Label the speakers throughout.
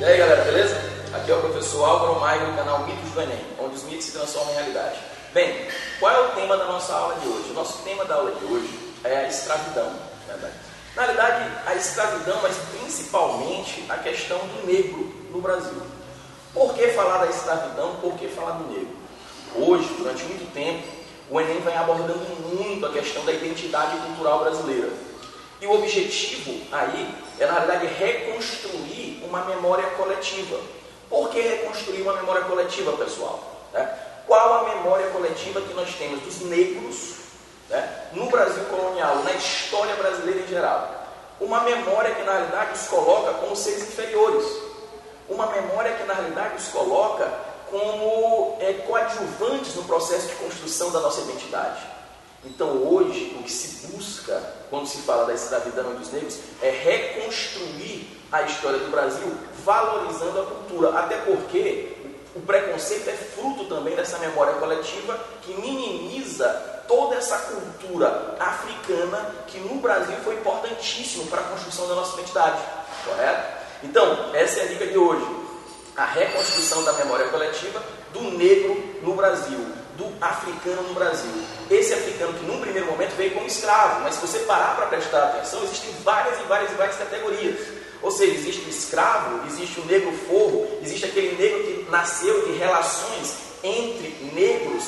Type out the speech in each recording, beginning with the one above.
Speaker 1: E aí galera, beleza? Aqui é o professor Álvaro Maia do canal Mitos do Enem, onde os mitos se transformam em realidade. Bem, qual é o tema da nossa aula de hoje? O nosso tema da aula de hoje é a escravidão, verdade? Na realidade, a escravidão, mas principalmente a questão do negro no Brasil. Por que falar da escravidão? Por que falar do negro? Hoje, durante muito tempo, o Enem vem abordando muito a questão da identidade cultural brasileira. E o objetivo aí é, na realidade, reconstruir uma memória coletiva. Por que reconstruir uma memória coletiva, pessoal? Qual a memória coletiva que nós temos dos negros, no Brasil colonial, na história brasileira em geral? Uma memória que, na realidade, os coloca como seres inferiores. Uma memória que, na realidade, os coloca como coadjuvantes no processo de construção da nossa identidade. Então, hoje, o que se busca, quando se fala da escravidão e dos negros, é reconstruir a história do Brasil, valorizando a cultura. Até porque o preconceito é fruto também dessa memória coletiva que minimiza toda essa cultura africana que no Brasil foi importantíssimo para a construção da nossa identidade. Correto? Então, essa é a dica de hoje. A reconstrução da memória coletiva do negro no Brasil, do africano no Brasil. Esse africano que num primeiro momento veio como escravo, mas se você parar para prestar atenção, existem várias categorias. Ou seja, existe o escravo, existe o negro forro, existe aquele negro que nasceu de relações entre negros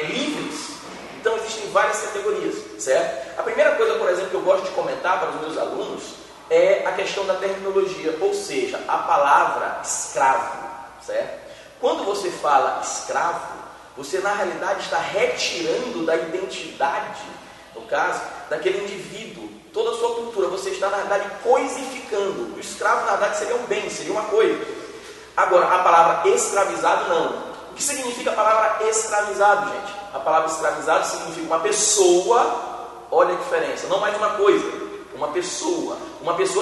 Speaker 1: livres. Então existem várias categorias, certo? A primeira coisa, por exemplo, que eu gosto de comentar para os meus alunos é a questão da terminologia, ou seja, a palavra escravo, certo? Quando você fala escravo, você na realidade está retirando da identidade, no caso, daquele indivíduo, toda a sua cultura. Você está na realidade coisificando. O escravo na verdade seria um bem, seria uma coisa. Agora, a palavra escravizado não. O que significa a palavra escravizado, gente? A palavra escravizado significa uma pessoa, olha a diferença, não mais uma coisa. Uma pessoa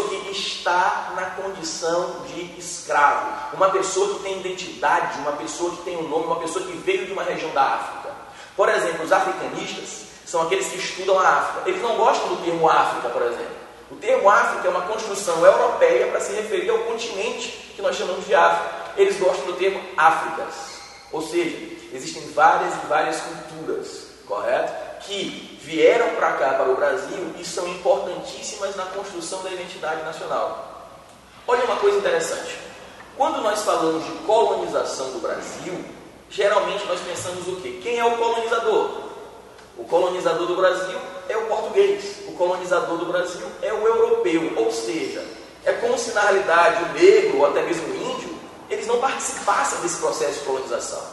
Speaker 1: que está na condição de escravo, uma pessoa que tem identidade, uma pessoa que tem um nome, uma pessoa que veio de uma região da África. Por exemplo, os africanistas são aqueles que estudam a África. Eles não gostam do termo África, por exemplo. O termo África é uma construção europeia para se referir ao continente que nós chamamos de África. Eles gostam do termo Áfricas. Ou seja, existem várias culturas, correto? Que vieram para cá, para o Brasil, e são importantíssimas na construção da identidade nacional. Olha uma coisa interessante. Quando nós falamos de colonização do Brasil, geralmente nós pensamos o quê? Quem é o colonizador? O colonizador do Brasil é o português. O colonizador do Brasil é o europeu. Ou seja, é como se na realidade o negro, ou até mesmo o índio, eles não participassem desse processo de colonização.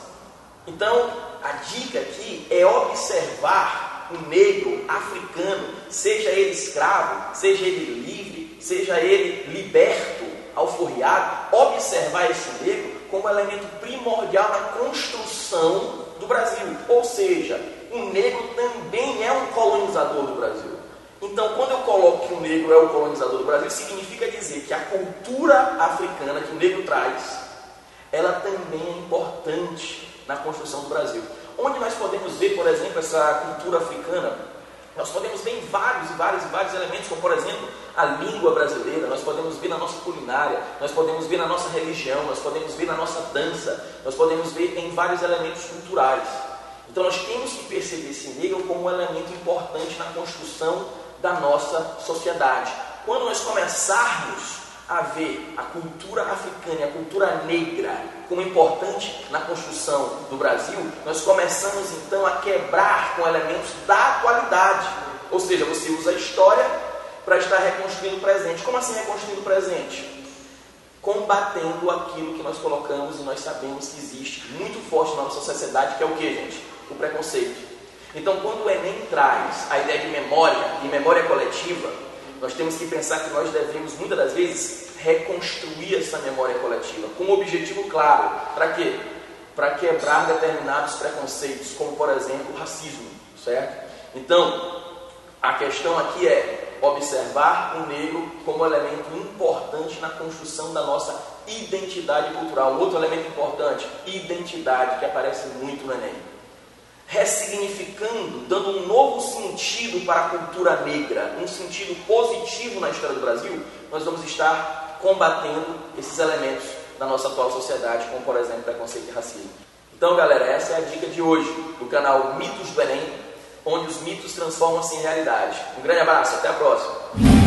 Speaker 1: Então, a dica aqui é observar o negro africano, seja ele escravo, seja ele livre, seja ele liberto, alforriado, observar esse negro como elemento primordial na construção do Brasil. Ou seja, o negro também é um colonizador do Brasil. Então, quando eu coloco que o negro é o colonizador do Brasil, significa dizer que a cultura africana que o negro traz, ela também é importante na construção do Brasil. Onde nós podemos ver, por exemplo, essa cultura africana? Nós podemos ver em vários elementos, como por exemplo, a língua brasileira, nós podemos ver na nossa culinária, nós podemos ver na nossa religião, nós podemos ver na nossa dança, nós podemos ver em vários elementos culturais. Então nós temos que perceber esse negro como um elemento importante na construção da nossa sociedade. Quando nós começarmos a ver a cultura africana e a cultura negra como importante na construção do Brasil, nós começamos então a quebrar com elementos da atualidade. Ou seja, você usa a história para estar reconstruindo o presente. Como assim reconstruindo o presente? Combatendo aquilo que nós colocamos e nós sabemos que existe muito forte na nossa sociedade, que é o que, gente? O preconceito. Então, quando o Enem traz a ideia de memória e memória coletiva, nós temos que pensar que nós devemos, muitas das vezes, reconstruir essa memória coletiva, com um objetivo claro. Para quê? Para quebrar determinados preconceitos, como, por exemplo, o racismo, certo? Então, a questão aqui é observar o negro como elemento importante na construção da nossa identidade cultural. Outro elemento importante, identidade, que aparece muito no Enem. Ressignificando, dando um novo sentido para a cultura negra, um sentido positivo na história do Brasil, nós vamos estar combatendo esses elementos da nossa atual sociedade, como por exemplo preconceito e racismo. Então, galera, essa é a dica de hoje do canal Mitos do Enem, onde os mitos transformam-se em realidade. Um grande abraço, até a próxima!